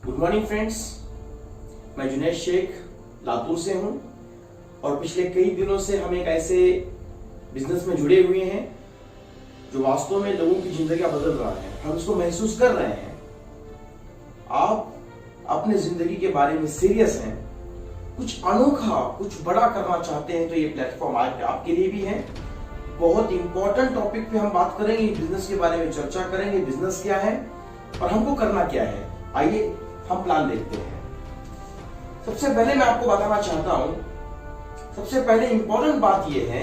Good morning friends, मैं जुनैद शेख लातूर से हूं और पिछले कई दिनों से हम एक ऐसे बिजनेस में जुड़े हुए हैं जो वास्तव में लोगों की जिंदगी बदल रहा है। हम इसको महसूस कर रहे हैं। आप अपने जिंदगी के बारे में सीरियस हैं, कुछ अनोखा कुछ बड़ा करना चाहते हैं तो ये प्लेटफॉर्म आपके लिए भी है। बहुत इंपॉर्टेंट टॉपिक पे हम बात करेंगे, बिजनेस के बारे में चर्चा करेंगे। बिजनेस क्या है और हमको करना क्या है, आइए हम प्लान देखते हैं। सबसे पहले मैं आपको बताना चाहता हूं, सबसे पहले इंपॉर्टेंट बात यह है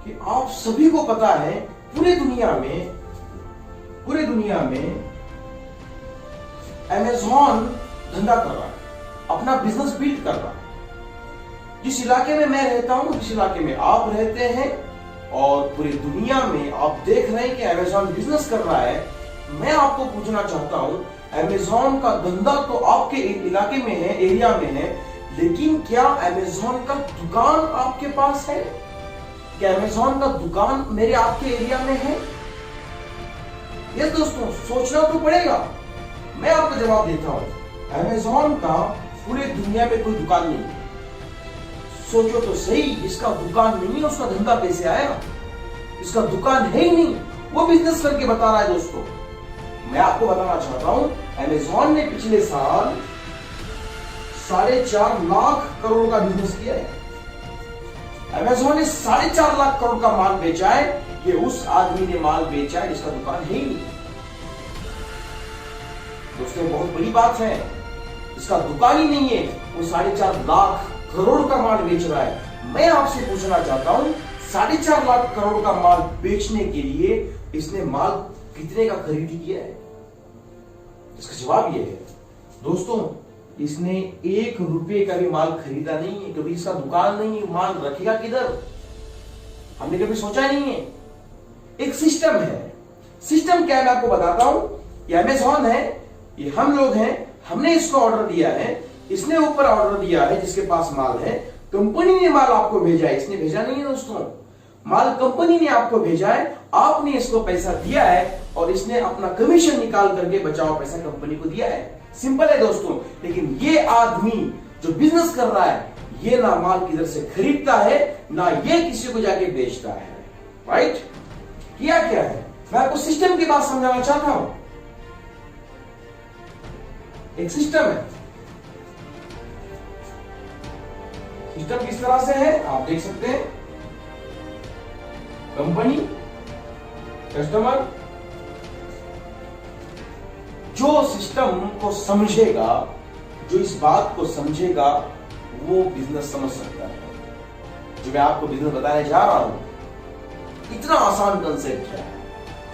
कि आप सभी को पता है पूरे दुनिया में अमेज़न धंधा कर रहा है, अपना बिजनेस बिल्ड कर रहा है। जिस इलाके में मैं रहता हूं, जिस इलाके में आप रहते हैं और पूरी दुनिया में आप देख रहे हैं कि अमेज़न बिजनेस कर रहा है। मैं आपको पूछना चाहता हूं, अमेज़न का धंधा तो आपके इलाके में है, एरिया में है, लेकिन क्या अमेज़न का दुकान आपके पास है? क्या अमेज़न का दुकान मेरे आपके एरिया में है? ये दोस्तों सोचना तो पड़ेगा। मैं आपको जवाब देता हूं, अमेज़न का पूरे दुनिया में कोई दुकान नहीं है। सोचो तो सही, इसका दुकान नहीं है, उसका धंधा कैसे आया? इसका दुकान है ही नहीं, वो बिजनेस करके बता रहा है। दोस्तों मैं आपको बताना चाहता हूं, अमेज़न ने पिछले साल 4.5 लाख करोड़ का बिजनेस किया है। अमेज़न ने 4.5 लाख करोड़ का माल बेचा है। ये उस आदमी ने माल बेचा है जिसका दुकान है ही नहीं। दोस्तों बहुत बड़ी बात है, इसका दुकान ही नहीं है, वो 4.5 लाख करोड़ का माल बेच रहा है। मैं आपसे पूछना चाहता हूं, 4.5 लाख करोड़ का माल बेचने के लिए इसने माल कितने का खरीदी किया है? इसका जवाब यह है दोस्तों, इसने 1 रुपए का भी माल खरीदा नहीं है। कभी इसका दुकान नहीं है, माल रखेगा किधर? हमने कभी सोचा नहीं है। एक सिस्टम है। सिस्टम क्या है मैं आपको बताता हूं। ये अमेज़न है, ये हम लोग हैं, हमने इसको ऑर्डर दिया है, इसने ऊपर ऑर्डर दिया है, जिसके पास माल है। कंपनी ने माल आपको भेजा है, इसने भेजा नहीं है दोस्तों। माल कंपनी ने आपको भेजा है, आपने इसको पैसा दिया है और इसने अपना कमीशन निकाल करके बचा हुआ पैसा कंपनी को दिया है। सिंपल है दोस्तों। लेकिन ये आदमी जो बिजनेस कर रहा है, ये ना माल किधर से खरीदता है, ना ये किसी को जाके बेचता है। राइट? किया क्या है, मैं आपको सिस्टम की बात समझाना चाहता हूं। एक सिस्टम है। सिस्टम किस तरह से है आप देख सकते हैं। कंपनी, कस्टमर, जो सिस्टम को समझेगा, जो इस बात को समझेगा, वो बिजनेस समझ सकता है। जो मैं आपको बिजनेस बताने जा रहा हूं, इतना आसान कंसेप्ट है।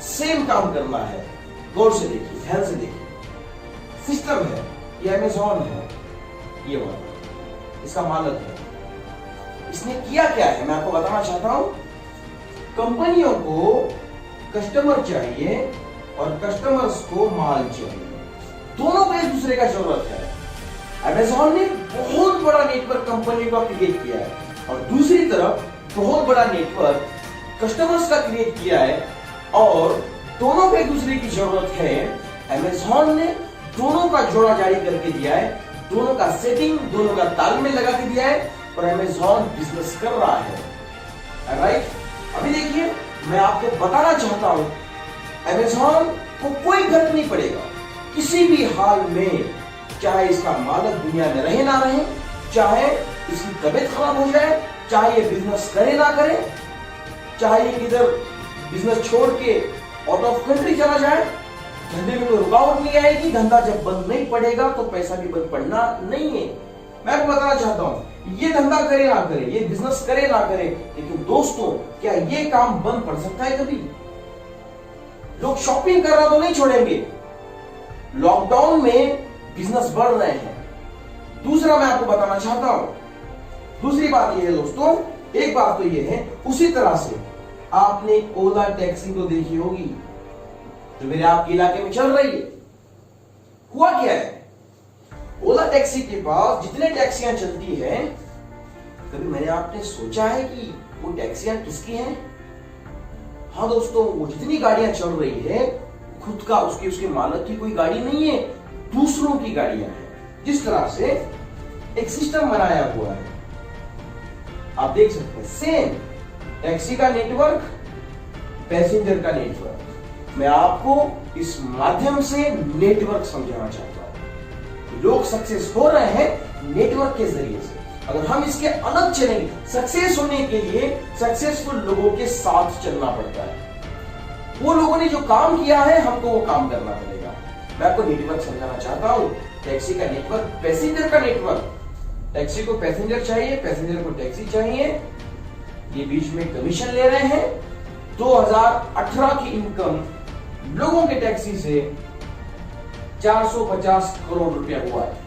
सेम काम करना है। गौर से देखिए, ध्यान से देखिए। सिस्टम है, ये अमेज़न है, ये वाला इसका मालिक है। इसने किया क्या है मैं आपको बताना चाहता हूं। कंपनियों को कस्टमर चाहिए और कस्टमर्स को माल चाहिए, दोनों को एक दूसरे का जरूरत है। अमेज़न ने बहुत बड़ा नेटवर्क कंपनी का क्रिएट किया है और दूसरी तरफ बहुत बड़ा नेटवर्क कस्टमर्स का क्रिएट किया है और दोनों को एक दूसरे की जरूरत है। अमेज़न ने दोनों का जोड़ा जारी करके दिया है, दोनों का सेटिंग, दोनों का तालमेल लगा के दिया है और अमेज़न बिजनेस कर रहा है। राइट? अभी देखिए, मैं आपको बताना चाहता हूं, अमेज़न को कोई फर्क नहीं पड़ेगा किसी भी हाल में, चाहे इसका मालिक दुनिया में रहे ना रहे, चाहे इसकी तबीयत खराब हो जाए, चाहे ये बिजनेस करे ना करे, चाहे ये इधर बिजनेस छोड़ के आउट ऑफ कंट्री चला जाए, धंधे में कोई रुकावट नहीं आएगी। धंधा जब बंद नहीं पड़ेगा तो पैसा भी बंद पड़ना नहीं है। मैं आपको बताना चाहता हूं, ये धंधा करे ना करे, ये बिजनेस करे ना करे, लेकिन दोस्तों क्या ये काम बंद पड़ सकता है कभी? लोग शॉपिंग करना तो नहीं छोड़ेंगे। लॉकडाउन में बिजनेस बढ़ रहे हैं। दूसरा मैं आपको बताना चाहता हूं, दूसरी बात यह है दोस्तों, एक बात तो यह है, उसी तरह से आपने ओला टैक्सी तो देखी होगी जो मेरे आपके इलाके में चल रही है। हुआ क्या है, ओला टैक्सी के पास जितने टैक्सियां चलती हैं, कभी मैंने आपने सोचा है कि वो टैक्सियां किसकी हैं? हाँ दोस्तों, वो जितनी गाड़ियां चल रही है, खुद का उसके मालिक की कोई गाड़ी नहीं है, दूसरों की गाड़ियां हैं। जिस तरह से एक सिस्टम बनाया हुआ है, आप देख सकते हैं सेम टैक्सी का नेटवर्क, पैसेंजर का नेटवर्क। मैं आपको इस माध्यम से नेटवर्क समझाना चाहता हूं। लोग सक्सेस हो रहे हैं नेटवर्क के जरिए से। अगर हम इसके अलग चलेंगे, सक्सेस होने के लिए सक्सेसफुल लोगों के साथ चलना पड़ता है। वो लोगों ने जो काम किया है हमको वो काम करना पड़ेगा। मैं आपको नेटवर्क समझाना चाहता हूं। टैक्सी का नेटवर्क, पैसेंजर का नेटवर्क। टैक्सी को पैसेंजर चाहिए, पैसेंजर को टैक्सी चाहिए, ये बीच में कमीशन ले रहे हैं। 2018 की इनकम लोगों के टैक्सी से 450 करोड़ रुपया हुआ है।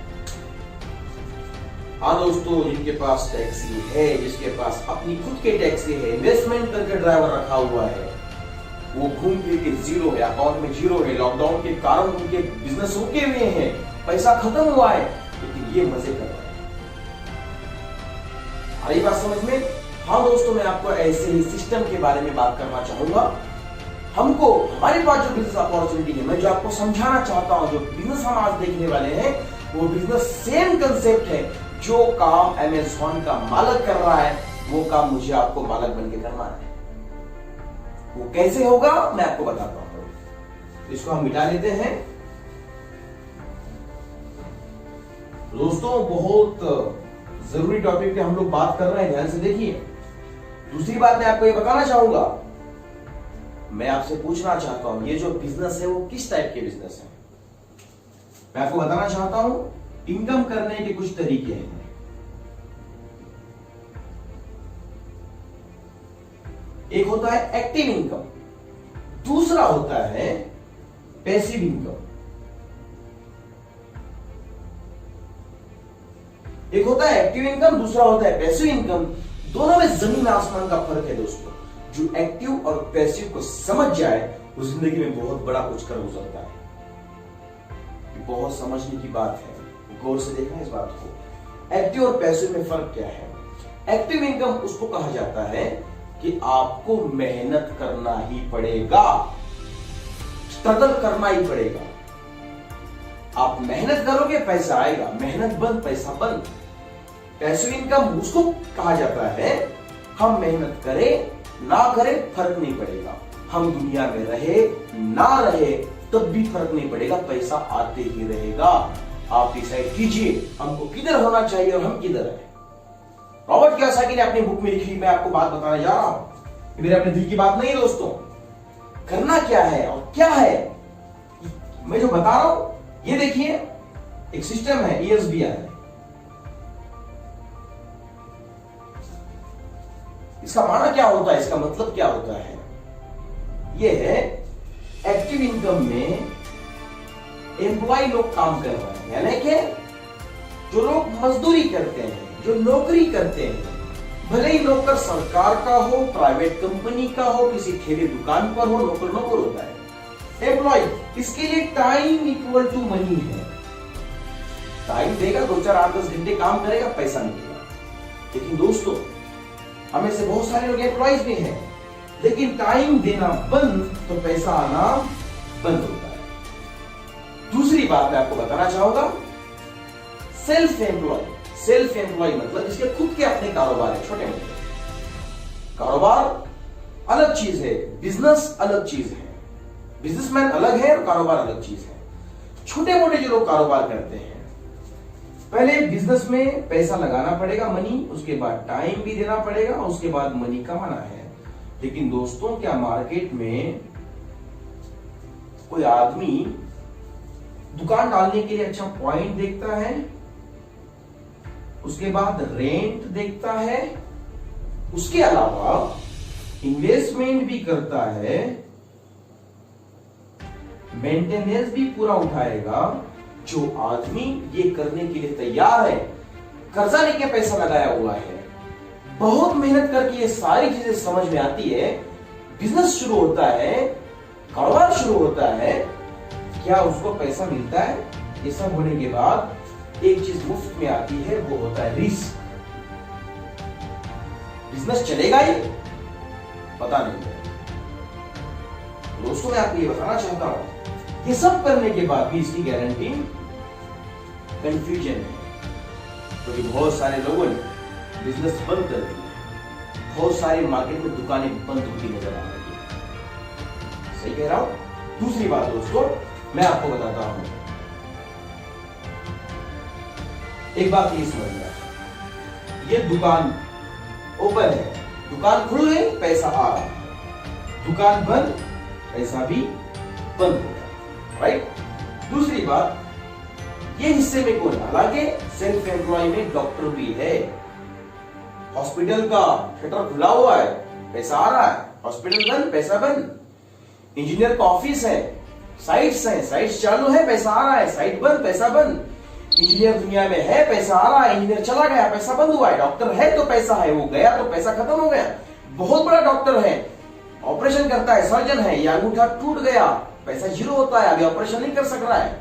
हाँ दोस्तों, जिनके पास टैक्सी है, जिसके पास अपनी खुद की टैक्सी है, इन्वेस्टमेंट करके ड्राइवर रखा हुआ है, वो घूम फिर के जीरो है, अकाउंट में जीरो है। लॉकडाउन के कारण उनके बिजनेस रुके हुए हैं, पैसा खत्म हुआ है, लेकिन ये मजे कर रहे हैं। आ रही बात समझ में? हाँ दोस्तों, मैं आपको ऐसे ही सिस्टम के बारे में बात करना चाहूंगा। हमको हमारे पास जो बिजनेस अपॉर्चुनिटी है, मैं जो आपको समझाना चाहता हूं, जो बिजनेस हम आज देखने वाले हैं, वो बिजनेस सेम कंसेप्ट है। जो काम अमेज़न का मालिक कर रहा है, वो काम मुझे आपको मालिक बनके करना है। वो कैसे होगा मैं आपको बताता हूं। इसको हम मिटा लेते हैं। दोस्तों, बहुत जरूरी टॉपिक पे हम लोग बात कर रहे हैं, ध्यान से देखिए। दूसरी बात मैं आपको ये बताना चाहूंगा, मैं आपसे पूछना चाहता हूं, ये जो बिजनेस है वो किस टाइप के बिजनेस है। मैं आपको बताना चाहता हूं, इनकम करने के कुछ तरीके हैं। एक होता है एक्टिव इनकम, दूसरा होता है पैसिव इनकम। एक होता है एक्टिव इनकम, दूसरा होता है पैसिव इनकम। दोनों में जमीन आसमान का फर्क है दोस्तों। जो एक्टिव और पैसिव को समझ जाए, वो जिंदगी में बहुत बड़ा कुछ कर सकता है। बहुत समझने की बात है, गौर से देखना इस बात को। एक्टिव और पैसिव में फर्क क्या है? एक्टिव इनकम उसको कहा जाता है कि आपको मेहनत करना ही पड़ेगा, स्ट्रगल करना ही पड़ेगा। आप मेहनत करोगे, पैसा आएगा, मेहनत बंद पैसा बंद। पैसिव इनकम उसको कहा जाता है, हम मेहनत करें ना करें फर्क नहीं पड़ेगा, हम दुनिया में रहे ना रहे तब भी फर्क नहीं पड़ेगा, पैसा आते ही रहेगा। आप डिसाइड कीजिए हमको किधर होना चाहिए और हम किधर है। रॉबर्ट कियोसाकी ने अपनी बुक में लिखी, मैं आपको बात बताने जा रहा हूं। मेरे अपने दिल की बात नहीं दोस्तों। करना क्या है और क्या है मैं जो बता रहा हूं, ये देखिए एक सिस्टम है ESBI। इसका माना क्या होता है, इसका मतलब क्या होता है? ये है एक्टिव इनकम में एम्प्लॉय लोग काम कर रहे हैं, यानी कि जो लोग मजदूरी करते हैं, जो नौकरी करते हैं, भले ही नौकर सरकार का हो, प्राइवेट कंपनी का हो, किसी ठेले दुकान पर हो, नौकर नौकर होता है। एम्प्लॉय, इसके लिए टाइम इक्वल टू मनी है। टाइम देगा, 2 4 8 10 घंटे काम करेगा, पैसा मिलेगा। लेकिन दोस्तों, हमें से बहुत सारे लोग एम्प्लॉयज भी हैं, लेकिन टाइम देना बंद तो पैसा आना बंद होता है। दूसरी बात मैं आपको बताना चाहूंगा, सेल्फ एम्प्लॉय। सेल्फ एम्प्लॉय मतलब जिसके खुद के अपने कारोबार है, छोटे मोटे कारोबार अलग चीज है, बिजनेस अलग चीज है। बिजनेसमैन अलग है और कारोबार अलग चीज है। छोटे मोटे जो लोग कारोबार करते हैं, पहले बिजनेस में पैसा लगाना पड़ेगा, मनी, उसके बाद टाइम भी देना पड़ेगा, उसके बाद मनी कमाना है। लेकिन दोस्तों, क्या मार्केट में कोई आदमी दुकान डालने के लिए अच्छा पॉइंट देखता है, उसके बाद रेंट देखता है, उसके अलावा इन्वेस्टमेंट भी करता है, मेंटेनेंस भी पूरा उठाएगा? जो आदमी ये करने के लिए तैयार है, कर्जा लेके पैसा लगाया हुआ है, बहुत मेहनत करके ये सारी चीजें समझ में आती है, बिजनेस शुरू होता है, कारोबार शुरू होता है, क्या उसको पैसा मिलता है? ये सब होने के बाद एक चीज मुफ्त में आती है, वो होता है रिस्क। बिजनेस चलेगा ये पता नहीं। दोस्तों, मैं आपको ये बताना चाहता हूं, ये सब करने के बाद भी इसकी गारंटी कंफ्यूजन है, क्योंकि बहुत सारे लोगों ने बिजनेस बंद कर दिया, बहुत सारी मार्केट में दुकानें बंद होती नजर आ रही है। सही कह रहा हूं। दूसरी बात दोस्तों, मैं आपको बताता हूं, एक बात ये समझना, ये दुकान ओपन है, दुकान खुल गई, पैसा आ रहा है, दुकान बंद, पैसा भी बंद हो गया, राइट। दूसरी बात, ये हिस्से में कौन, हालांकि सेल्फ एम्प्लॉय में डॉक्टर भी है, हॉस्पिटल का शटर खुला हुआ है, पैसा आ रहा है, हॉस्पिटल बंद, पैसा बंद, इंजीनियर का ऑफिस है, साइट्स हैं, साइट्स चालू है, पैसा आ रहा है, साइट बंद, पैसा बंद, इंजीनियर दुनिया में है, पैसा आ रहा है, इंजीनियर चला गया, पैसा बंद हुआ है, डॉक्टर है तो पैसा है, वो गया तो पैसा खत्म हो गया, बहुत बड़ा डॉक्टर है, ऑपरेशन करता है, सर्जन है, या अंगूठा टूट गया, पैसा जीरो होता है, अभी ऑपरेशन नहीं कर सक रहा है,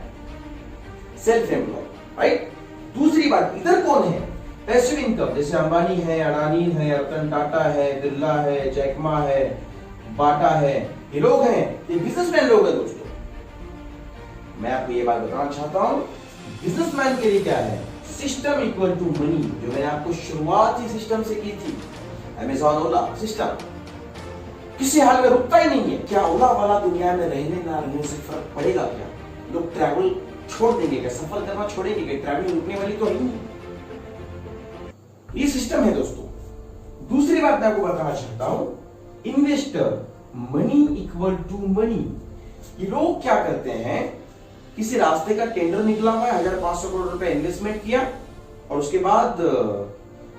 सेल्फ एम्प्लॉय, राइट। दूसरी बात, इधर कौन है, पैसिव इनकम, जैसे अंबानी है, अडानी है, रतन टाटा है, बिरला है, जैकमा है, बाटा है, ये लोग हैं, ये बिजनेसमैन लोग हैं दोस्तों। मैं आपको ये बात बताना चाहता हूं, बिजनेसमैन के लिए क्या है, सिस्टम इक्वल टू मनी, जो मैंने आपको शुरुआत ही सिस्टम से की थी, अमेज़न ओला सिस्टम किसी हाल में रुकता ही नहीं है। क्या ओला वाला दुनिया में रहने ना रहने से फर्क पड़ेगा क्या? लोग ट्रैवल छोड़ देंगे क्या? सफर करना छोड़ेंगे क्या? ट्रैवलिंग रुकने वाली तो नहीं है। ये सिस्टम है दोस्तों। दूसरी बात मैं आपको बताना चाहता हूं, investor money equal to money. ये लोग क्या करते हैं, किसी रास्ते का टेंडर निकला हुआ है, 1500 करोड़ रुपए इन्वेस्टमेंट किया और उसके बाद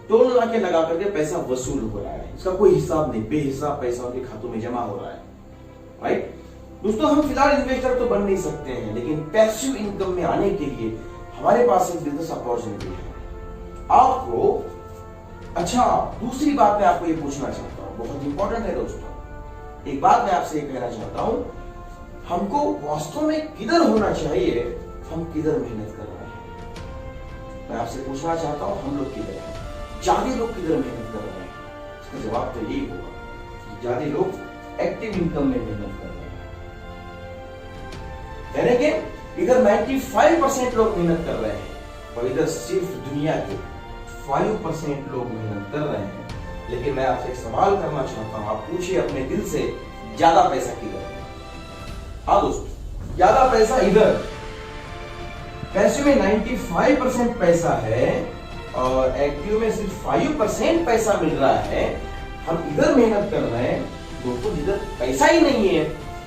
टोल नाके लगा करके पैसा वसूल हो रहा है, इसका कोई हिसाब नहीं, बेहिसाब पैसा उनके खातों में जमा हो रहा है, राइट। दोस्तों हम फिलहाल इन्वेस्टर तो बन नहीं सकते हैं, लेकिन पैसिव इनकम में आने के लिए हमारे पास एक बिजनेस अपॉर्चुनिटी है आपको। अच्छा, दूसरी बात मैं आपको ये पूछना चाहता हूं, बहुत इंपॉर्टेंट है दोस्तों। एक बात मैं आपसे ये कहना चाहता हूं, हमको वास्तव में किधर होना चाहिए, हम किधर मेहनत कर रहे हैं। मैं आपसे पूछना चाहता हूं, हम लोग किधर हैं, ज्यादा लोग किधर मेहनत कर रहे हैं? इसका जवाब तो यही होगा कि ज्यादा लोग एक्टिव इनकम में मेहनत कर रहे हैं, यानी कि इधर 95% लोग मेहनत कर रहे हैं और इधर सिर्फ दुनिया के 5% लोग मेहनत कर रहे हैं। लेकिन मैं आपसे एक सवाल करना चाहता हूं, आप पूछिए अपने दिल से, ज्यादा पैसा किधर है? हाँ दोस्तों, ज्यादा पैसा इधर, पैसे में 95% पैसा है और एक्टिव में सिर्फ 5% पैसा मिल रहा है। हम इधर मेहनत कर रहे हैं दोस्तों, जिधर पैसा ही नहीं है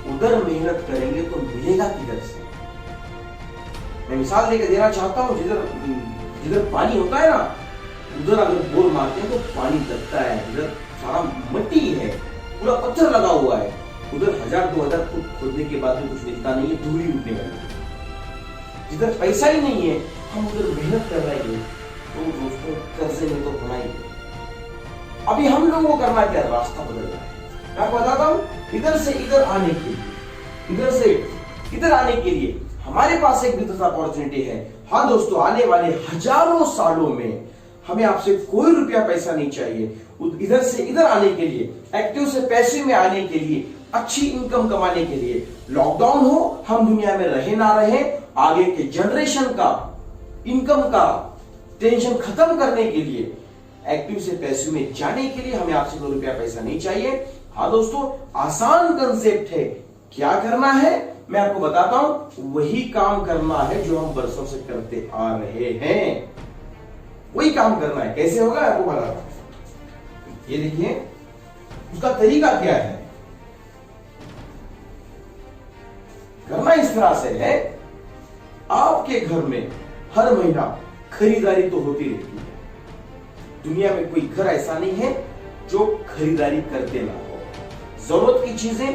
उधर मेहनत करेंगे तो मिलेगा किधर से? मैं मिसाल लेकर देना चाहता हूं, जिधर पानी होता है ना, उधर अगर बोर मारते हैं तो पानी दबता है, जिधर सारा मिट्टी है, पूरा पत्थर लगा हुआ है, उधर 1000-2000 फुट खोदने के बाद भी कुछ मिलता नहीं है, धूली उठने वाली। जिधर पैसा ही नहीं है हम उधर मेहनत कर रहे हैं तो दोस्तों कर्जे में तो होना ही है। अभी हम लोगों को करना क्या, रास्ता बदल रहा है। मैं आपको बताता हूं, इधर से इधर आने के लिए, इधर से इधर आने के लिए हमारे पास एक बिजनेस अपॉर्चुनिटी है। हाँ दोस्तों, आने वाले हजारों सालों में हमें आपसे कोई रुपया पैसा नहीं चाहिए। इधर से इधर आने के लिए, एक्टिव से पैसिव में आने के लिए, अच्छी इनकम कमाने के लिए, लॉकडाउन हो, हम दुनिया में रहे ना रहे, आगे के जनरेशन का इनकम का टेंशन खत्म करने के लिए, एक्टिव से पैसिव में जाने के लिए हमें आपसे कोई रुपया पैसा नहीं चाहिए। हाँ दोस्तों, आसान कंसेप्ट है। क्या करना है मैं आपको बताता हूं, वही काम करना है जो हम बरसों से करते आ रहे हैं, वही काम करना है। कैसे होगा आपको बताता हूं, ये देखिए उसका तरीका क्या है। करना इस तरह से है, आपके घर में हर महीना खरीदारी तो होती रहती है, दुनिया में कोई घर ऐसा नहीं है जो खरीदारी करते ना हो। जरूरत की चीजें,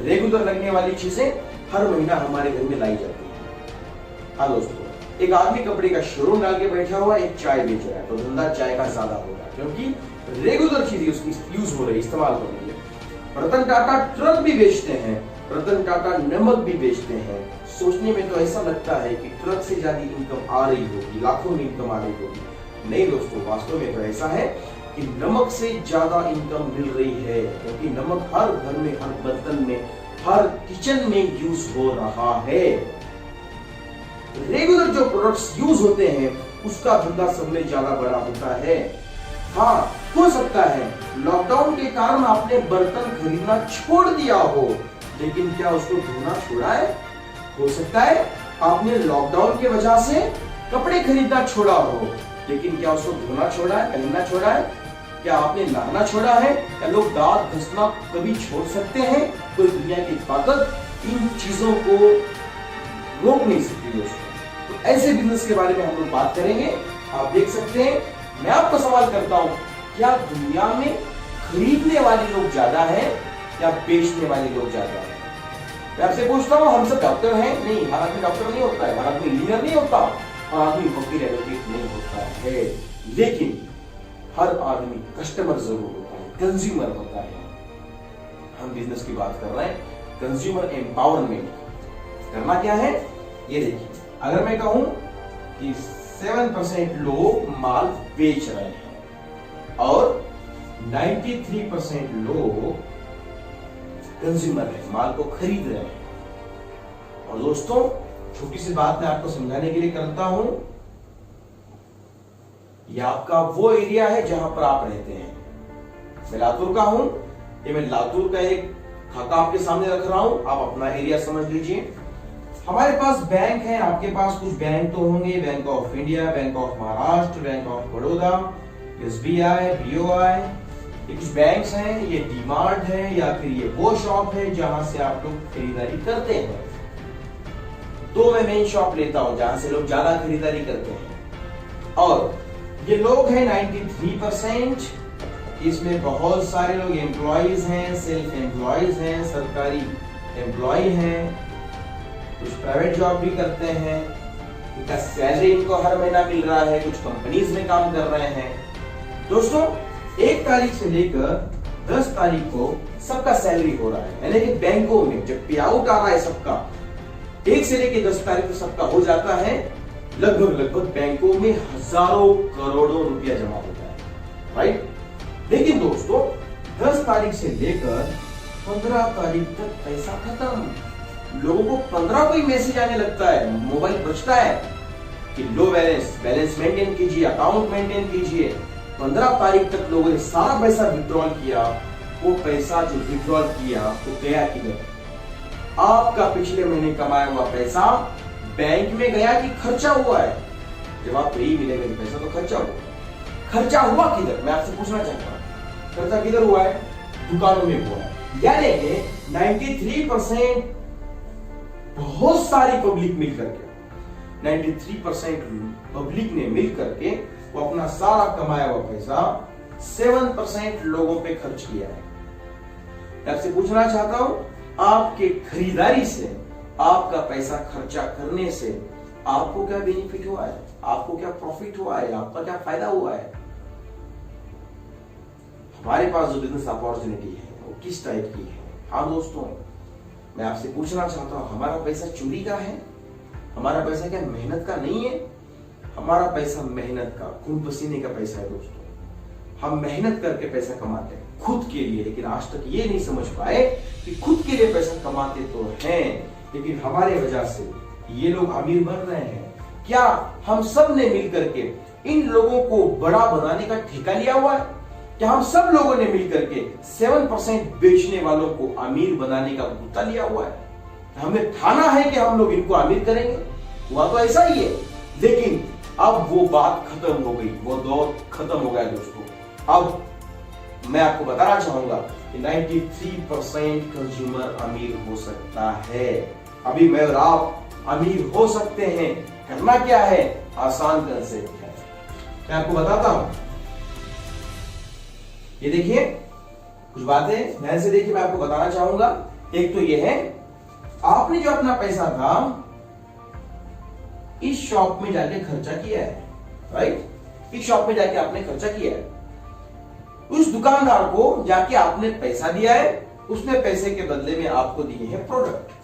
रेगुलर लगने वाली चीजें हर महीना हमारे घर में लाई जाती है। हाँ दोस्तों, एक आदमी कपड़े का शोरूम डाल के बैठा हुआ, एक चाय बेच रहा है, तो धंधा चाय का ज्यादा होगा क्योंकि रेगुलर चीजें उसकी यूज हो रही, इस्तेमाल हो रही है। रतन टाटा ट्रक भी बेचते हैं, रतन टाटा नमक भी बेचते हैं। सोचने में तो ऐसा लगता है कि ट्रक से ज्यादा इनकम आ रही होगी, लाखों में इनकम आ रही होगी। नहीं दोस्तों, वास्तव में तो ऐसा है कि नमक से ज्यादा इनकम मिल रही है, क्योंकि नमक हर घर में, हर बर्तन में, हर किचन में यूज हो रहा है। रेगुलर जो प्रोडक्ट्स यूज होते हैं उसका धंधा सब में ज्यादा बड़ा होता है। हाँ, हो सकता है लॉकडाउन के कारण आपने बर्तन खरीदना छोड़ दिया हो, लेकिन क्या उसको धोना छोड़ा है? हो सकता है आपने लॉकडाउन की वजह से कपड़े खरीदना छोड़ा हो, लेकिन क्या उसको धोना छोड़ा है, पहनना छोड़ा है? क्या आपने नहाना छोड़ा है? क्या लोग दांत घसना कभी छोड़ सकते हैं? कोई दुनिया की ताकत इन चीजों को रोक नहीं सकती दोस्तों। तो ऐसे बिजनेस के बारे में हम लोग बात करेंगे। आप देख सकते हैं, मैं आपको सवाल करता हूं, क्या दुनिया में खरीदने वाले लोग ज्यादा हैं या बेचने वाले लोग ज्यादा हैं? मैं आपसे पूछता हूं, हम सब डॉक्टर हैं? नहीं, हर आदमी डॉक्टर नहीं होता है, हर आदमी इंजीनियर नहीं होता, हर आदमी वकील एडवोकेट नहीं होता है, लेकिन हर आदमी कस्टमर जरूर होता है, कंज्यूमर होता है। हम बिजनेस की बात कर रहे हैं, कंज्यूमर एम्पावरमेंट। करना क्या है ये देखिए, अगर मैं कहूं कि 7% लोग माल बेच रहे हैं और 93% लोग कंज्यूमर है, माल को खरीद रहे हैं। और दोस्तों, छोटी सी बात मैं आपको समझाने के लिए करता हूं, यह आपका वो एरिया है जहां पर आप रहते हैं। मैं लातूर का हूं, ये मैं लातूर का एक खाका आपके सामने रख रहा हूं, आप अपना एरिया समझ लीजिए। हमारे पास बैंक है, आपके पास कुछ बैंक तो होंगे, bank of India, bank of Maharashtra, bank of Baroda, SBI, BOI, ये कुछ बैंक्स हैं, ये डीमार्ट है या फिर ये वो शॉप है जहां से आप लोग खरीदारी करते हैं। तो मैं मेन शॉप लेता हूं जहां से लोग ज्यादा खरीदारी करते हैं। और ये लोग हैं 93%, इसमें बहुत सारे लोग एम्प्लॉइज हैं, सेल्फ एम्प्लॉइज हैं, सरकारी एम्प्लॉय हैं, कुछ प्राइवेट जॉब भी करते हैं, इनका सैलरी इनको हर महीना मिल रहा है, कुछ कंपनीज में काम कर रहे हैं। दोस्तों, 1 तारीख से लेकर 10 तारीख को सबका सैलरी हो रहा है, यानी कि बैंकों में जब पे आउट आ रहा है सबका, 1 से लेकर 10 तारीख तक सबका हो जाता है। लगभग बैंकों में हजारों करोड़ों रुपया जमा होता है, राइट। लेकिन दोस्तों, 10 तारीख से लेकर 15 तारीख तक पैसा खत्म। लोगों को 15 को ही मैसेज आने लगता है, मोबाइल बजता है कि लो बैलेंस मेंटेन कीजिए, अकाउंट मेंटेन कीजिए। 15 तारीख तक लोगों ने सारा पैसा विड्रॉल किया। वो पैसा जो विड्रॉल किया वो गया किधर? आपका पिछले महीने कमाया हुआ पैसा बैंक में गया कि खर्चा हुआ है? जवाब तो यही मिलेगा कि पैसा तो खर्चा हुआ। खर्चा हुआ किधर, मैं आपसे पूछना चाहता हूं, खर्चा किधर हुआ है? दुकानों में हुआ है। यानी कि 93% बहुत सारी पब्लिक मिलकर के 93% पब्लिक ने मिलकर के वो अपना सारा कमाया हुआ पैसा 7% लोगों पे खर्च किया है। मैं आपसे पूछना चाहता हूं, आपके खरीदारी से, आपका पैसा खर्चा करने से आपको क्या बेनिफिट हुआ है? आपको क्या प्रॉफिट हुआ है? आपका क्या फायदा हुआ है? हमारे पास जो बिजनेस अपॉर्चुनिटी है वो किस टाइप की है? हाँ दोस्तों, मैं आपसे पूछना चाहता हूं, हमारा पैसा चोरी का है? हमारा पैसा क्या मेहनत का नहीं है? हमारा पैसा मेहनत का, खून पसीने का पैसा है दोस्तों। हम मेहनत करके पैसा कमाते हैं खुद के लिए, लेकिन आज तक ये नहीं समझ पाए कि खुद के लिए पैसा कमाते तो हैं, लेकिन हमारे वजह से ये लोग अमीर बन रहे हैं। क्या हम सब ने मिलकर के इन लोगों को बड़ा बनाने का ठेका लिया हुआ है? क्या हम सब लोगों ने मिलकर के 7% बेचने वालों को अमीर बनाने का गुत्ता लिया हुआ है? हमें ठाना है कि हम लोग इनको अमीर करेंगे? हुआ तो ऐसा ही है, लेकिन अब वो बात खत्म हो गई, वो दौर खत्म हो गया दोस्तों। अब मैं आपको बताना चाहूंगा कि 93% कंज्यूमर अमीर हो सकता है। अभी मैं और आप अमीर हो सकते हैं। करना क्या है? आसान कंसेप्ट है, मैं आपको बताता हूं। ये देखिए, कुछ बातें ध्यान से देखिए, मैं आपको बताना चाहूंगा। एक तो ये है, आपने जो अपना पैसा था इस शॉप में जाके खर्चा किया है, राइट। इस शॉप में जाके आपने खर्चा किया है, उस दुकानदार को जाके आपने पैसा दिया है, उसने पैसे के बदले में आपको दिए हैं प्रोडक्ट।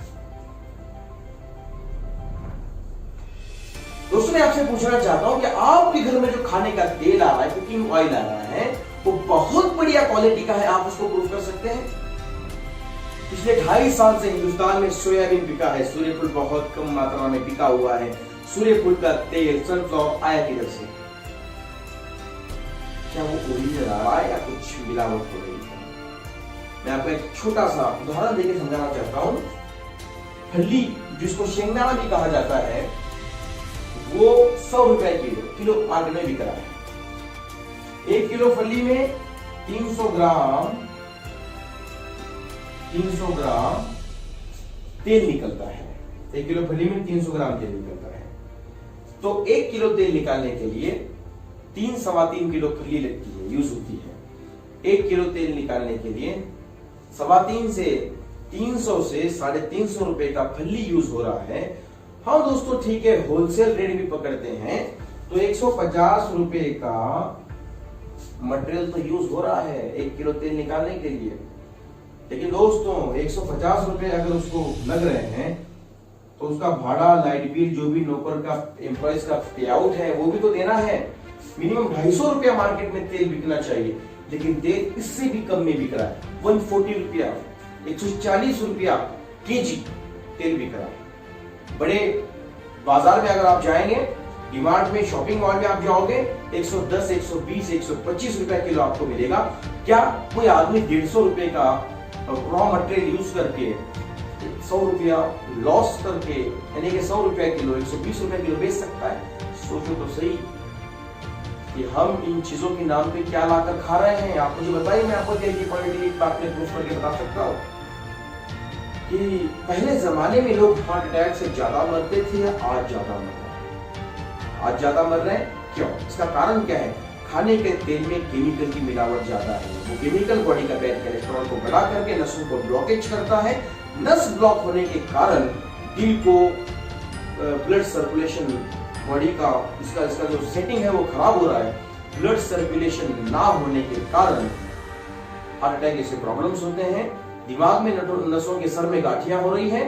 दोस्तों, मैं आपसे पूछना चाहता हूं कि आपके घर में जो खाने का तेल आ रहा है, कुकिंग ऑयल आ रहा है, वो बहुत बढ़िया क्वालिटी का है, आप उसको प्रूव कर सकते हैं? पिछले 2.5 साल से हिंदुस्तान में सोयाबीन बिका है, सूर्यफूल बहुत कम मात्रा में बिका हुआ है, सूर्यफूल का तेल, सनफ्लावर आया किधर से? क्या वो ओरिजिनल आ रहा है या कुछ मिलावट हो रही है? मैं आपको एक छोटा सा उदाहरण देकर समझाना चाहता हूं। फली जिसको शेंगदाना भी कहा जाता है, वो 100 रुपए किलो मार्केट में बिक रहा है। 1 किलो फली में 300 ग्राम तेल निकलता है। 1 किलो फली में 300 ग्राम तेल निकलता है। तो 1 किलो तेल निकालने के लिए 3-3.25 किलो फली लगती है, यूज होती है। 1 किलो तेल निकालने के लिए 3.25 से 300 से 350 रुपए का फली यूज हो रहा है। हाँ दोस्तों ठीक है, होलसेल रेट भी पकड़ते हैं तो 150 रुपए का मटेरियल तो यूज हो रहा है 1 किलो तेल निकालने के लिए। लेकिन दोस्तों 150 रुपए अगर उसको लग रहे हैं तो उसका भाड़ा, लाइट बिल, जो भी नौकर का, एम्प्लॉइज का पे आउट है वो भी तो देना है। मिनिमम 250 रुपया मार्केट में तेल बिकना चाहिए, लेकिन तेल इससे भी कम में बिक रहा है। 140 रुपया, 140 रुपया केजी तेल बिक रहा है। बड़े बाजार में अगर आप जाएंगे, डिमार्ट में, शॉपिंग मॉल में आप जाओगे, 110, 120, 125 रुपया किलो आपको मिलेगा। क्या कोई आदमी 150 रुपए का रॉ मटेरियल यूज करके 100 रुपया लॉस करके, यानी कि 100 रुपया किलो, 120 रुपया किलो बेच सकता है? सोचो तो सही कि हम इन चीजों के नाम पे क्या लाकर खा रहे हैं। आप मुझे बताइए, मैं आपको पॉलिटिकल बात में प्रूफ करके बता सकता हूँ कि पहले जमाने में लोग हार्ट अटैक से ज्यादा मरते थे, आज ज्यादा मर रहे हैं। आज ज्यादा मर रहे हैं क्यों? इसका कारण क्या है? खाने के तेल में केमिकल की मिलावट ज्यादा है। वो केमिकल बॉडी का बैड कोलेस्ट्रॉल को बढ़ा करके नसों को ब्लॉकेज करता है। नस ब्लॉक होने के कारण दिल को ब्लड सर्कुलेशन, बॉडी का इसका जो सेटिंग है वो खराब हो रहा है। ब्लड सर्कुलेशन ना होने के कारण हार्ट अटैक जैसे प्रॉब्लम्स होते हैं। दिमाग में नसों के सर में गांठियां हो रही हैं,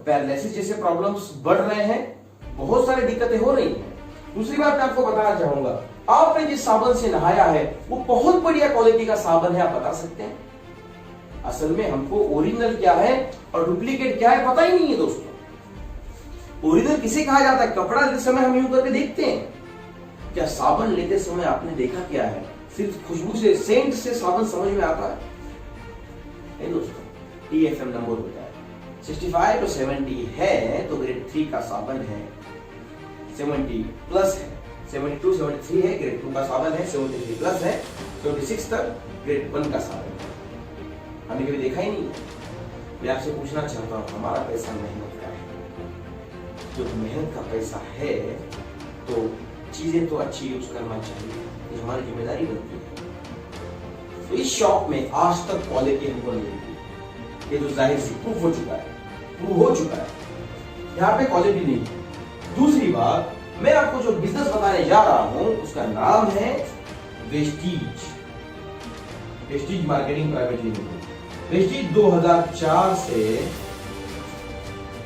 पैरालिसिस जैसे प्रॉब्लम्स बढ़ रहे हैं, बहुत सारी दिक्कतें हो रही हैं। दूसरी बात मैं आपको बताना चाहूंगा, आपने जिस साबुन से नहाया है वो बहुत बढ़िया क्वालिटी का साबुन है, आप बता सकते हैं? असल में हमको ओरिजिनल क्या है और डुप्लीकेट क्या है पता ही नहीं है दोस्तों। ओरिजिनल किसे कहा जाता है? कपड़ा लेते समय हम यूं करके देखते हैं। क्या साबुन लेते समय आपने देखा क्या है? सिर्फ खुशबू से, सेंट से साबुन समझ में आता है? नहीं दोस्तों, TFM नंबर होता है 65 to 70 है तो ग्रेड 3 का साबुन है, 70 प्लस है, 72 73 है ग्रेड 2 का साबुन है, 73 प्लस है, 76 तक ग्रेड 1 का साबुन है। हमने कभी देखा ही नहीं है। मैं आपसे पूछना चाहता हूँ, हमारा पैसा मेहनत का है, जो मेहनत का पैसा है तो चीजें तो अच्छी यूज करना चाहिए, ये हमारी जिम्मेदारी बनती है। तो इस शॉप में आज तक क्वालिटी हमको नहीं मिली, ये तो जाहिर सी प्रूव हो चुका है, यहाँ पे क्वालिटी नहीं है। दूसरी बात, मैं आपको जो बिजनेस बताने जा रहा हूं उसका नाम है Vestige marketing private limited. Vestige 2004 से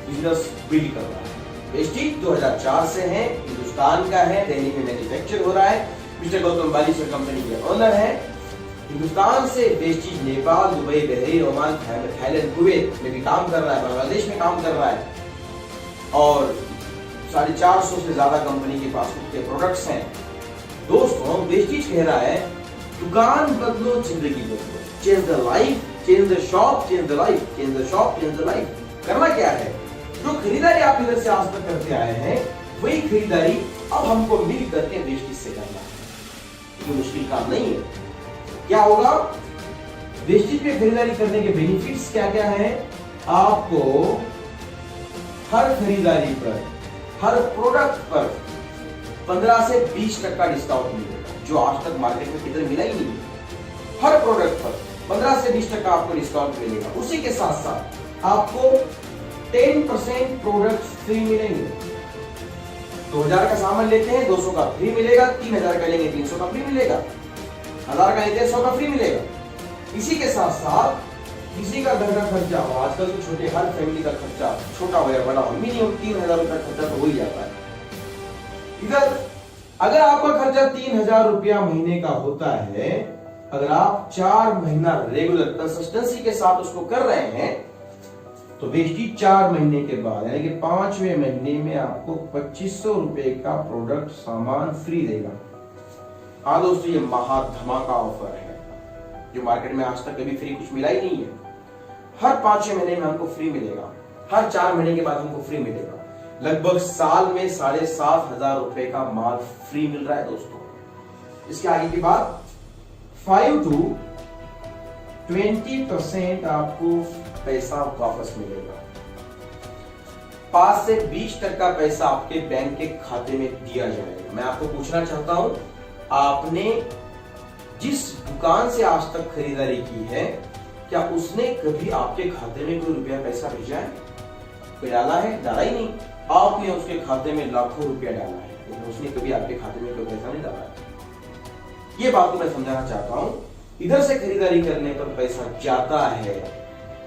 बिजनेस बिल्ड कर रहा है। वेस्टीज 2004 से है, हिंदुस्तान का है, दिल्ली में मैन्युफैक्चर हो रहा है। मिस्टर गौतम बाली सर कंपनी के ओनर है। हिंदुस्तान से Vestige Nepal, Dubai, Bahrain, Oman, Thailand, Kuwait में भी काम कर रहा है, बांग्लादेश में काम कर रहा है और 450 से ज्यादा कंपनी के पास उसके प्रोडक्ट्स हैं। दोस्तों वेस्टीज कह रहा है दुकान बदलो, जिंदगी बदलो, change the life, change the shop, change the life, change the shop, change the life. करना क्या है? जो खरीदारी आप इधर से आज तक करते आए हैं वही खरीदारी अब हमको मिल करके वेस्टीज से करना है। ये मुश्किल काम नहीं है। क्या होगा? वेस्टीज में खरीदारी करने के बेनिफिट्स क्या क्या है? आपको हर खरीदारी पर, हर प्रोडक्ट पर 15 से 20% का डिस्काउंट मिलेगा, जो आज तक मार्केट में किधर मिला ही नहीं। हर प्रोडक्ट पर 15 से 20% आपको डिस्काउंट मिलेगा। उसी के साथ साथ आपको 10% प्रोडक्ट फ्री मिलेंगे। 2000 का सामान लेते हैं 200 का फ्री मिलेगा, 3000 का लेंगे 300 का फ्री मिलेगा, 1000 का लेते हैं 100 का फ्री मिलेगा। इसी के साथ साथ किसी का घर का खर्चा हो, आजकल तो छोटे हर फैमिली का खर्चा, छोटा हो या बड़ा हो, मिनिमम 3000 रुपया खर्चा तो हो ही जाता है। इधर अगर आपका खर्चा 3000 रुपया महीने का होता है, अगर आप 4 महीना रेगुलर कंसिस्टेंसी के साथ उसको कर रहे हैं तो वेस्टेज 4 महीने के बाद यानी कि 5वें महीने में आपको 2500 रुपए का प्रोडक्ट सामान फ्री देगा। हाँ दोस्तों, ये महा धमाका ऑफर है जो मार्केट में आज तक कभी फ्री कुछ मिला ही नहीं है। हर 5वें महीने में हमको फ्री मिलेगा, हर 4 महीने के बाद हमको फ्री मिलेगा। लगभग साल में 7,500 रुपए का माल फ्री मिल रहा है दोस्तों। इसके आगे की बात, 5 to 20% आपको पैसा वापस मिलेगा। 5 से 20% का पैसा आपके बैंक के खाते में दिया जाएगा। मैं आपको पूछना चाहता हूं, आपने जिस दुकान से आज तक खरीदारी की है, क्या उसने कभी आपके खाते में कोई रुपया पैसा भेजा है? कोई डाला है? डाला ही नहीं। आपने उसके खाते में लाखों रुपया डाला है, लेकिन उसने कभी आपके खाते में कोई पैसा नहीं डाला है। ये बात को मैं समझाना चाहता हूं। इधर से खरीदारी करने पर पैसा जाता है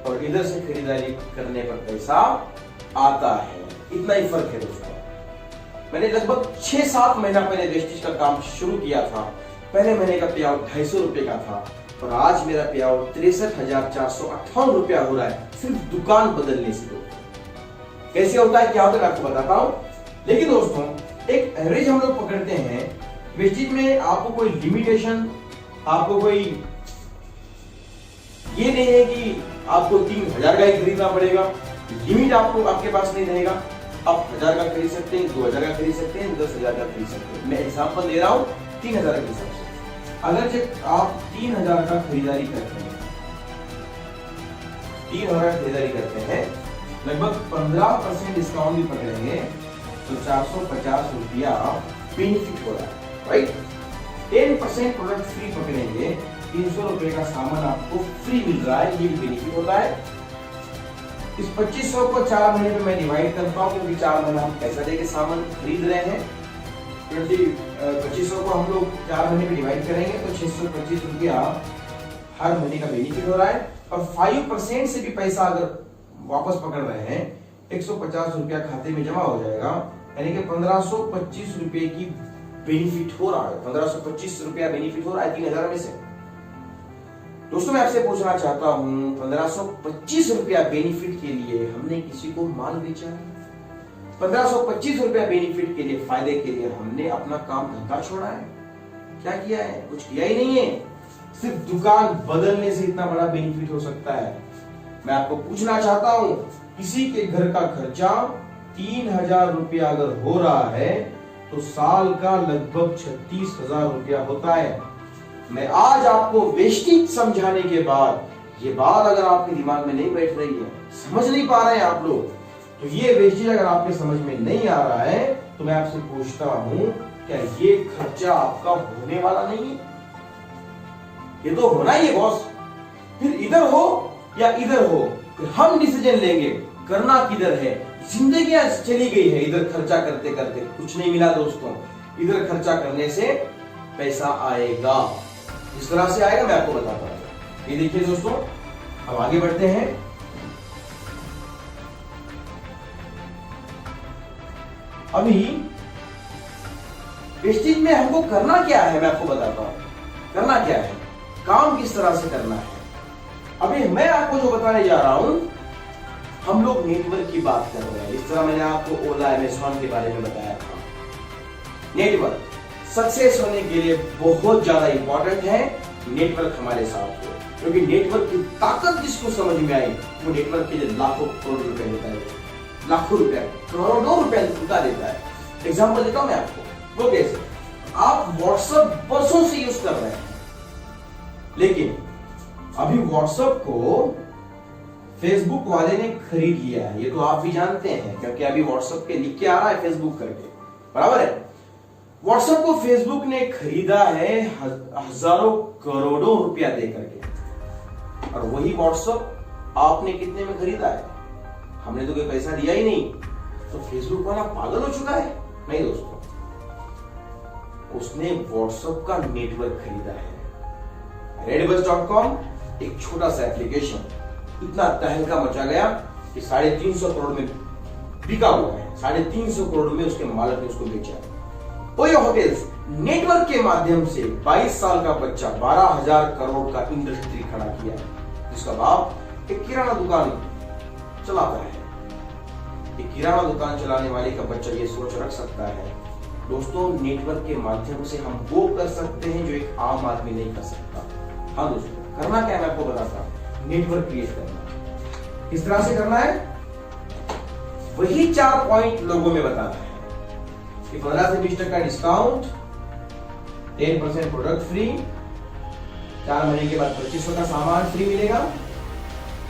और इधर से खरीदारी करने पर पैसा आता है, इतना ही फर्क है दोस्तों। मैंने लगभग 6-7 महीना पहले वेस्टेज का काम शुरू किया था। पहले महीने का पे आउट 250 रुपए का था और आज मेरा पे आउट 63,458 रुपया हो रहा है, सिर्फ दुकान बदलने से। कैसे होता है, क्या होता है, आपको बताता हूं। लेकिन दोस्तों, एक एवरेज हम लोग पकड़ते हैं वेस्टेज में। आपको कोई लिमिटेशन, आपको कोई ये नहीं है कि आपको 3,000 का ही खरीदना पड़ेगा। लिमिट आपको आपके पास नहीं रहेगा। आप 1,000 का खरीद सकते हैं, 2,000 का खरीद सकते हैं, 10,000 का खरीद सकते हैं। मैं एग्जांपल दे रहा हूं 3,000 के हिसाब से। अगर जब आप 3,000 का खरीदारी करते हैं, 3,000 खरीदारी करते हैं, लगभग 15% डिस्काउंट भी पकड़ेंगे तो 450 रुपया बेनिफिट हो रहा है, राइट। 10% प्रोडक्ट फ्री पकड़ेंगे, 300 रुपए का सामान आपको फ्री मिल रहा है, ये भी बेनिफिट होता है। इस 2500 को 4 महीने में मैं डिवाइड करता हूँ, क्योंकि 4 महीने हम पैसा देके सामान खरीद रहे हैं। 2500 को हम लोग 4 महीने में डिवाइड करेंगे तो 625 रुपया हर महीने का बेनिफिट हो रहा है। और 5% से भी पैसा अगर वापस पकड़ रहे हैं, 150 रुपया खाते में जमा हो जाएगा, यानी कि 1525 रुपए की बेनिफिट हो रहा है। 1525 रुपया बेनिफिट हो रहा है 3,000 में से। दोस्तों, मैं आपसे पूछना चाहता हूं, 1525 रुपया बेनिफिट के लिए हमने किसी को माल बेचा है? 1525 रुपया बेनिफिट के लिए, फायदे के लिए हमने अपना काम धंधा छोड़ा है? क्या किया है? कुछ किया ही नहीं है। सिर्फ दुकान बदलने से इतना बड़ा बेनिफिट हो सकता है। मैं आपको पूछना चाहता हूं, किसी के घर का खर्चा 3,000 रुपया अगर हो रहा है तो साल का लगभग 36,000 रुपया होता है। मैं आज आपको वेस्टेज समझाने के बाद, ये बात अगर आपके दिमाग में नहीं बैठ रही है, समझ नहीं पा रहे हैं आप लोग, तो ये वेस्टेज अगर आपके समझ में नहीं आ रहा है, तो मैं आपसे पूछता हूं, क्या ये खर्चा आपका होने वाला नहीं है? ये तो होना ही है बॉस। फिर इधर हो या इधर हो, फिर हम डिसीजन लेंगे करना किधर है। जिंदगी चली गई है इधर खर्चा करते करते, कुछ नहीं मिला दोस्तों। इधर खर्चा करने से पैसा आएगा। इस तरह से आएगा, मैं आपको बताता हूं। ये देखिए दोस्तों, अब आगे बढ़ते हैं। अभी वेस्टेज में हमको करना क्या है, मैं आपको बताता हूं। करना क्या है, काम किस तरह से करना है। अभी मैं आपको जो बताने जा रहा हूं, हम लोग नेटवर्क की बात कर रहे हैं। इस तरह मैंने आपको ओला, अमेज़न के बारे में बताया था। नेटवर्क सक्सेस होने के लिए बहुत ज्यादा इंपॉर्टेंट है। नेटवर्क हमारे साथ हो, क्योंकि नेटवर्क की ताकत जिसको समझ में आई, वो नेटवर्क के लिए लाखों करोड़ रुपए देता है, लाखों रुपए, करोड़ों रुपए चुका देता है। एग्जाम्पल देता हूं मैं आपको। वो कैसे? आप व्हाट्सएप बरसों से यूज कर रहे हैं, लेकिन अभी व्हाट्सएप को फेसबुक वाले ने खरीद लिया है। ये तो आप भी जानते हैं, क्योंकि अभी व्हाट्सएप के लिख के आ रहा है फेसबुक करके, बराबर है। व्हाट्सएप को फेसबुक ने खरीदा है हजारों करोड़ों रुपया दे करके, और वही व्हाट्सएप आपने कितने में खरीदा है? हमने तो कोई पैसा दिया ही नहीं। तो फेसबुक वाला पागल हो चुका है? नहीं दोस्तों, उसने व्हाट्सएप का नेटवर्क खरीदा है। redbus.com एक छोटा सा एप्लीकेशन इतना तहलका मचा गया कि 350 करोड़ में बिका हुआ है। 350 करोड़ में उसके मालिक ने उसको बेचा। ओयो होटल्स नेटवर्क के माध्यम से 22 साल का बच्चा 12,000 करोड़ का इंडस्ट्री खड़ा किया है, जिसका बाप एक किराना दुकान चलाता है। एक किराना दुकान चलाने वाले का बच्चा ये सोच रख सकता है दोस्तों, नेटवर्क के माध्यम से हम वो कर सकते हैं जो एक आम आदमी नहीं कर सकता। हाँ दोस्तों, करना क्या है मैं आपको बताता हूं, नेटवर्क क्रिएट करना। किस तरह से करना है, वही 4 पॉइंट लोगों में बताना है कि 15 से 20% डिस्काउंट, 10% प्रोडक्ट फ्री, 4 महीने के बाद 2500 का सामान फ्री मिलेगा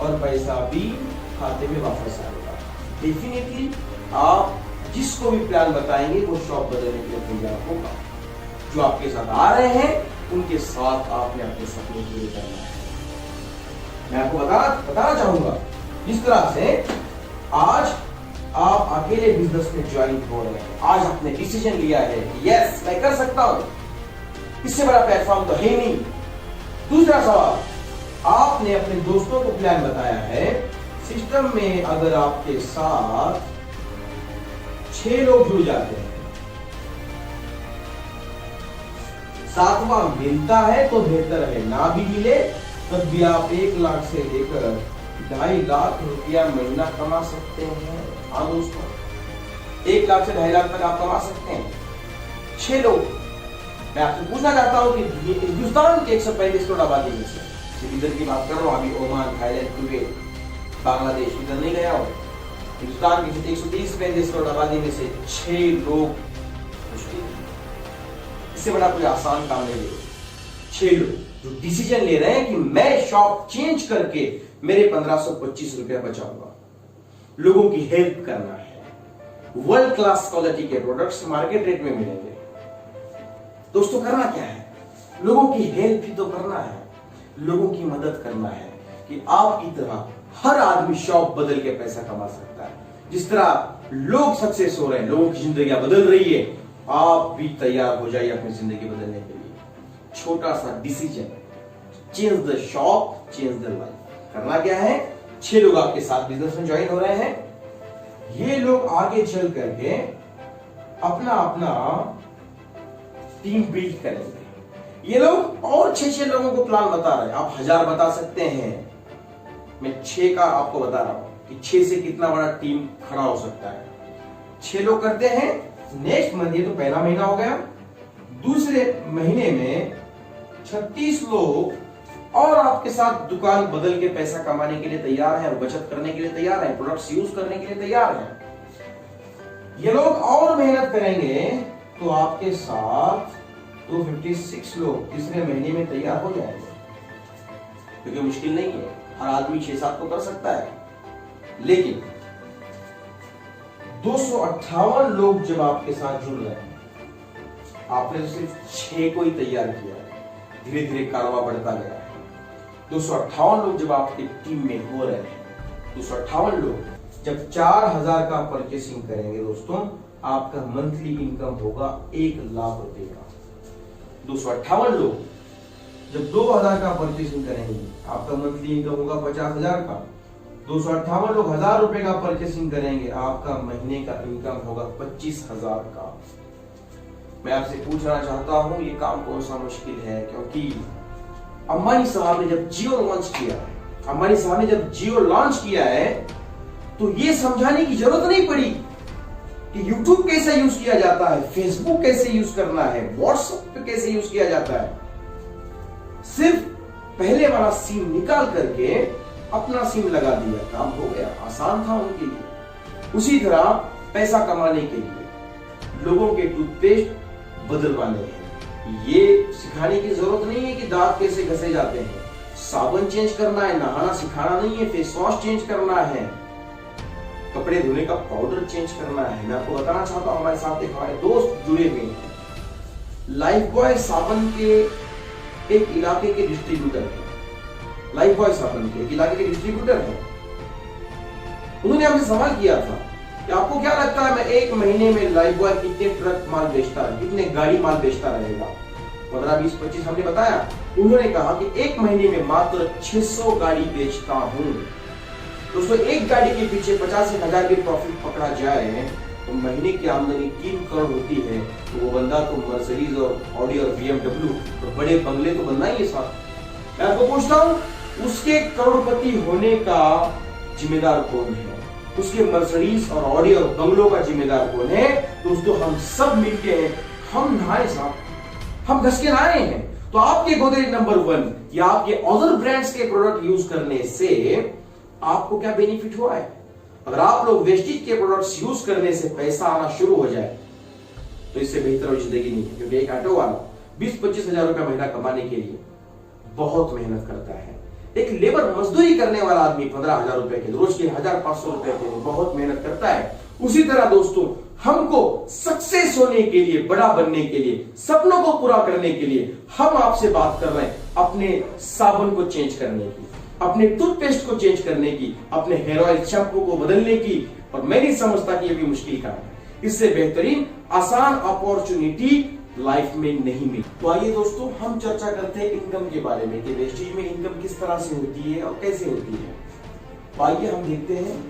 और पैसा भी खाते में वापस आएगा। डेफिनेटली आप जिसको भी प्लान बताएंगे वो शॉप बदलने के लिए तैयार होगा। जो आपके साथ आ रहे हैं उनके साथ आपने अपने सपने पूरे करना है। मैं आपको बताना चाहूंगा, जिस तरह से आज आप अकेले बिजनेस में ज्वाइन हो रहे हैं, आज आपने डिसीजन लिया है कि यस मैं कर सकता हूं, इससे बड़ा प्लेटफॉर्म तो है नहीं। दूसरा सवाल, आपने अपने दोस्तों को प्लान बताया है, सिस्टम में अगर आपके साथ 6 लोग जुड़ जाते हैं, 7वां मिलता है तो बेहतर है, ना भी मिले तब भी आप 1 लाख से लेकर 2.5 लाख रुपया महीना कमा सकते हैं। हाँ दोस्तों, 1 लाख से 2.5 लाख तक आप कमा सकते हैं। 6 लोग, मैं आपसे पूछना चाहता हूं कि हिंदुस्तान के 135 करोड़ आबादी में से, इधर की बात कर रहा हूं, अभी ओमान, थाईलैंड, कुवैत, बांग्लादेश, इधर नहीं गया हो, हिंदुस्तान की 130-135 करोड़ आबादी में से 6 लोग मुश्किल, इससे बड़ा कोई आसान काम नहीं है। 6 लोग जो डिसीजन ले रहे हैं कि मैं शॉप चेंज करके मेरे 1525 रुपया बचाऊंगा। लोगों की हेल्प करना है, वर्ल्ड क्लास क्वालिटी के प्रोडक्ट्स मार्केट रेट में मिलेंगे। दोस्तों करना क्या है, लोगों की हेल्प ही तो करना है, लोगों की मदद करना है कि आपकी तरह हर आदमी शॉप बदल के पैसा कमा सकता है। जिस तरह लोग सक्सेस हो रहे हैं, लोगों की जिंदगी बदल रही है, आप भी तैयार हो जाइए अपनी जिंदगी बदलने के लिए। छोटा सा decision, change the shop, change the life. करना क्या है, 6 लोग आपके साथ बिजनेस में ज्वाइन हो रहे हैं। ये लोग आगे चल करके अपना अपना टीम बिल्ड करेंगे। ये लोग और 6 लोगों को प्लान बता रहे हैं, आप 1000 बता सकते हैं, मैं 6 का आपको बता रहा हूं कि 6 से कितना बड़ा टीम खड़ा हो सकता है। 6 लोग करते हैं, नेक्स्ट मंथ, ये तो पहला महीना हो गया, दूसरे महीने में 36 लोग और आपके साथ दुकान बदल के पैसा कमाने के लिए तैयार हैं और बचत करने के लिए तैयार हैं, प्रोडक्ट्स यूज करने के लिए तैयार हैं। ये लोग और मेहनत करेंगे तो आपके साथ 256 लोग तीसरे महीने में तैयार हो जाएंगे, क्योंकि मुश्किल नहीं है, हर आदमी 6-7 को कर सकता है। लेकिन 258 लोग जब आपके साथ जुड़ रहे हैं, आपने तो सिर्फ 6 को ही तैयार किया है, धीरे धीरे कारोबार बढ़ता गया है। 258 लोग जब आपकी टीम में हो रहे हैं, 258 लोग जब 4000 का परचेसिंग करेंगे दोस्तों, आपका मंथली इनकम होगा 1 लाख रुपए का। 258 लोग जब 2000 का परचेसिंग करेंगे, आपका मंथली इनकम होगा 50,000 का। 258 लोग 1000 रुपए का परचेसिंग करेंगे, आपका महीने का इनकम होगा 25,000 का। मैं आपसे पूछना चाहता हूं, ये काम कौन सा मुश्किल है? क्योंकि अंबानी साहब ने जब जियो लॉन्च किया, अंबानी साहब ने जब जियो लॉन्च किया है, तो ये समझाने की जरूरत नहीं पड़ी कि YouTube कैसे यूज किया जाता है, Facebook कैसे यूज करना है, WhatsApp कैसे यूज किया जाता है। सिर्फ पहले वाला सिम निकाल करके अपना सिम लगा दिया, काम हो गया, आसान था उनके लिए। उसी तरह पैसा कमाने के लिए लोगों के टूथपेस्ट बदलवाने हैं, ये सिखाने की जरूरत नहीं है कि दांत कैसे घसे जाते हैं, साबुन चेंज करना है, नहाना सिखाना नहीं है, फेस वॉश चेंज करना है, कपड़े धोने का पाउडर चेंज करना है। मैं आपको बताना चाहता हूं, हमारे साथ एक हमारे दोस्त जुड़े हुए हैं, लाइफ बॉय साबुन के एक इलाके के डिस्ट्रीब्यूटर है, लाइफ बॉय साबुन के एक इलाके के डिस्ट्रीब्यूटर है। उन्होंने हमसे सवाल किया था कि आपको क्या लगता है, मैं 1 महीने में लाइफ बॉय कितने ट्रक माल बेचता है, कितने गाड़ी माल बेचता रहेगा? 15, 20, 25 हमने बताया। उन्होंने कहा कि 1 महीने में मात्र 600 गाड़ी बेचता हूं। दोस्तों, एक गाड़ी के पीछे 50 से 1000 की प्रॉफिट पकड़ा जाए तो महीने की आमदनी 3 करोड़ होती है। तो वो बंदा तो मर्सिडीज और ऑडी और BMW तो बड़े बंगले तो बनना ही है साथ। मैं आपको पूछता हूं, उसके करोड़पति होने का जिम्मेदार कौन है? उसके मर्सिडीज और ऑडी और बंगलों का जिम्मेदार कौन है? दोस्तों हम सब मिलके हैं, हम नहाए साहब, हम घस के नहाए हैं। तो आपके गोदरेज नंबर 1 या आपके अदर ब्रांड्स के प्रोडक्ट यूज करने से आपको क्या बेनिफिट हुआ है? अगर आप लोग वेस्टेज के प्रोडक्ट्स यूज करने से पैसा आना शुरू हो जाए तो इससे बेहतर और जिंदगी नहीं है। क्योंकि एक ऑटो वाला 20-25 हजार रुपया महीना कमाने के लिए बहुत मेहनत करता है। एक लेबर मजदूरी करने वाला आदमी 15,000 रुपए के रोज के 1,500 रुपए के लिए बहुत मेहनत करता है। उसी तरह दोस्तों हमको सक्सेस होने के लिए, बड़ा बनने के लिए, सपनों को पूरा करने के लिए हम आपसे बात कर रहे हैं अपने साबुन को चेंज करने की, अपने टूथपेस्ट को चेंज करने की, अपने हेयर ऑयल शैम्पू को बदलने की। और मैं नहीं समझता कि ये भी मुश्किल काम है। इससे बेहतरीन आसान अपॉर्चुनिटी लाइफ में नहीं मिली। तो आइए दोस्तों हम चर्चा करते हैं इनकम के बारे में कि वेस्टेज में इनकम किस तरह से होती है और कैसे होती है। तो आइए हम देखते हैं।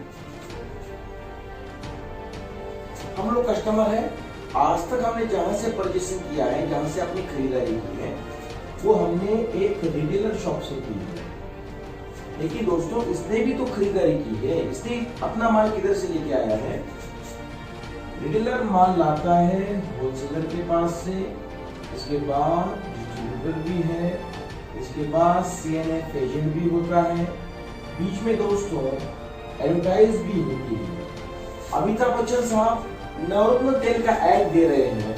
हम लोग कस्टमर हैं, आज तक हमने जहां से परचेसिंग किया है, जहां से अपनी खरीदारी की है, वो हमने एक रिटेलर शॉप से की है। लेकिन दोस्तों इसने भी तो खरीदारी की है, इसने अपना माल किधर से लेके आया है? रिटेलर माल लाता है होलसेलर के पास से, इसके बाद डिस्ट्रीब्यूटर भी है, इसके बाद CNF एजेंट भी होता है, बीच में दोस्तों एडवर्टाइज भी होती है। अमिताभ बच्चन साहब नवरत्न तेल का ऐड दे रहे हैं।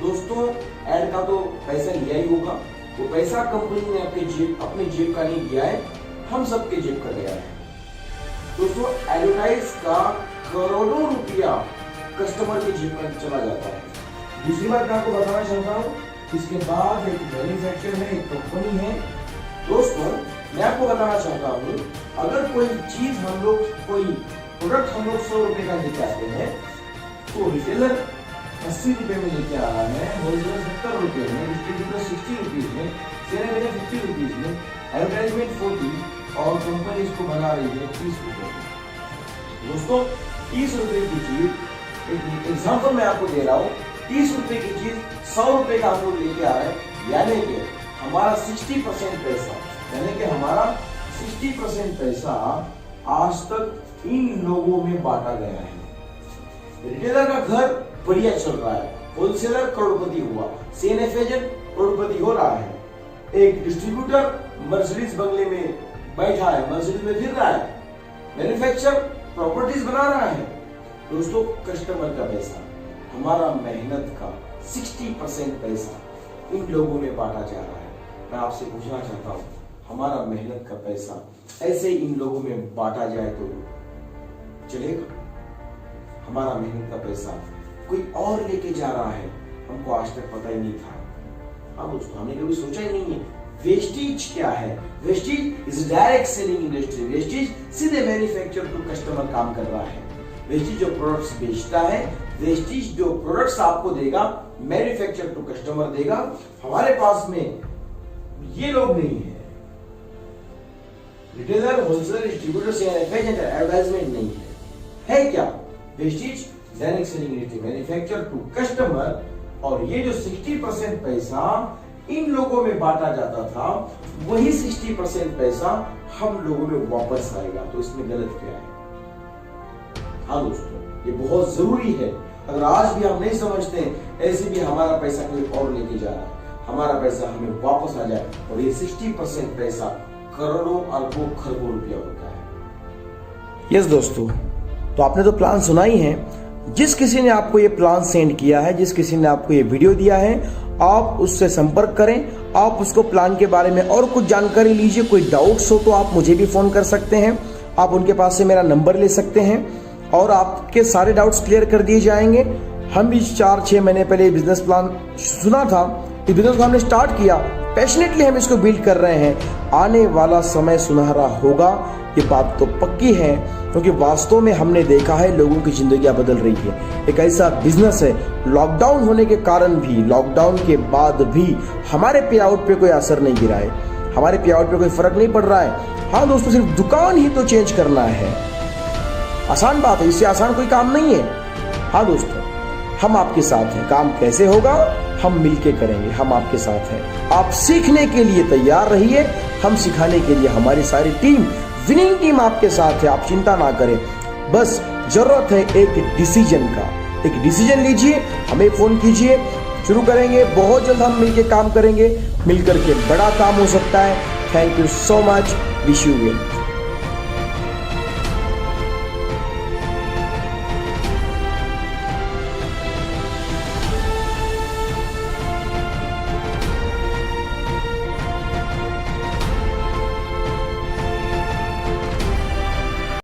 दोस्तों ऐड का तो पैसा लिया ही होगा, वो पैसा कंपनी ने अपने जेब का नहीं दिया है, हम सबके जेब का दिया है। दोस्तों एडवर्टाइज का करोड़ों रुपया कस्टमर के जेब में चला जाता है। दूसरी बात मैं आपको बताना चाहता हूँ, इसके बाद एक मैन्युफैक्चर है, एक कंपनी है। दोस्तों मैं आपको बताना चाहता हूँ, अगर कोई चीज हम लोग, कोई प्रोडक्ट हम लोग 100 रुपए का लेके आते हैं तो रिटेलर 80 रुपए में लेके आ रहा है, होलसेलर 70 रुपए में, डिस्ट्रीब्यूटर 60 रुपीज में, CNF 50 रुपीज में, एडवर्टाइजमेंट 40 और कंपनी इसको बना रही है 30 रुपए। दोस्तों 30 रुपए की चीज, एक एग्जाम्पल मैं आपको दे रहा हूँ, 30 रुपए की चीज 100 रुपए का हम लोग लेके आ रहे हैं, यानी कि हमारा 60% पैसा, यानी कि हमारा 60% पैसा आज तक इन लोगों में बांटा गया है। रिटेलर का घर बढ़िया चल रहा है, होलसेलर करोड़पति हुआ, CNF एजेंट करोड़पति हो रहा है, एक डिस्ट्रीब्यूटर मर्सिडीज बंगले में बैठा है, मर्सिडीज में फिर रहा है, मैन्युफैक्चरर प्रॉपर्टीज बना रहा है। दोस्तों कस्टमर का पैसा, हमारा मेहनत का 60% पैसा इन लोगों में बांटा जा रहा है। मैं आपसे पूछना चाहता हूँ, हमारा मेहनत का पैसा ऐसे इन लोगों में बांटा जाए तो चलेगा? हमारा मेहनत का पैसा कोई और लेके जा रहा है, हमको आज तक पता ही नहीं था। हाँ दोस्तों, हमने कभी सोचा ही नहीं है वेस्टेज क्या है। Wastage is direct selling industry. Wastage सीधे मैन्युफैक्चर टू कस्टमर काम कर रहा है। वेस्टेज जो प्रोडक्ट्स बेचता है, वेस्टेज जो प्रोडक्ट्स आपको देगा, मैन्युफैक्चर टू कस्टमर देगा। हमारे पास में ये लोग नहीं है, retailer, wholesaler, distributor, CNF agent, advertisement नहीं है क्या? Wastage direct selling industry, manufacture to customer. और ये जो 60% पैसा इन लोगों में बांटा जाता था, वही 60% पैसा हम लोगों में वापस आएगा। तो इसमें गलत क्या है? हाँ दोस्तों, ये बहुत जरूरी है। अगर आज भी हम नहीं समझते, ऐसे भी हमारा पैसा कोई और लेके जा रहा है, हमारा पैसा हमें वापस आ जाए। और ये 60% पैसा करोड़ों अरबों खरबों रुपया होता है। यस दोस्तों, तो आपने तो प्लान सुना ही है। जिस किसी ने आपको ये प्लान सेंड किया है, जिस किसी ने आपको ये वीडियो दिया है, आप उससे संपर्क करें। आप उसको प्लान के बारे में और कुछ जानकारी लीजिए। कोई डाउट्स हो तो आप मुझे भी फोन कर सकते हैं, आप उनके पास से मेरा नंबर ले सकते हैं और आपके सारे डाउट्स क्लियर कर दिए जाएंगे। हम भी 4-6 महीने पहले बिजनेस प्लान सुना था, इस बिजनेस को हमने स्टार्ट किया, पैशनेटली हम इसको बिल्ड कर रहे हैं। आने वाला समय सुनहरा होगा, ये बात तो पक्की है, क्योंकि वास्तव में हमने देखा है लोगों की जिंदगियां बदल रही है। एक ऐसा बिजनेस है, लॉकडाउन होने के कारण भी, लॉकडाउन के बाद भी हमारे पे आउट पे कोई असर नहीं गिरा है, हमारे पे आउट पे कोई फर्क नहीं पड़ रहा है। हाँ दोस्तों, सिर्फ दुकान ही तो चेंज करना है, आसान बात है, इससे आसान कोई काम नहीं है। हाँ दोस्तों, हम आपके साथ हैं। काम कैसे होगा, हम मिलके करेंगे, हम आपके साथ हैं। आप सीखने के लिए तैयार रहिए, हम सिखाने के लिए, हमारी सारी टीम, विनिंग टीम आपके साथ है। आप चिंता ना करें, बस जरूरत है एक डिसीजन का। एक डिसीजन लीजिए, हमें फोन कीजिए, शुरू करेंगे। बहुत जल्द हम मिलकर काम करेंगे, मिलकर के बड़ा काम हो सकता है। Thank you so much, wish you well.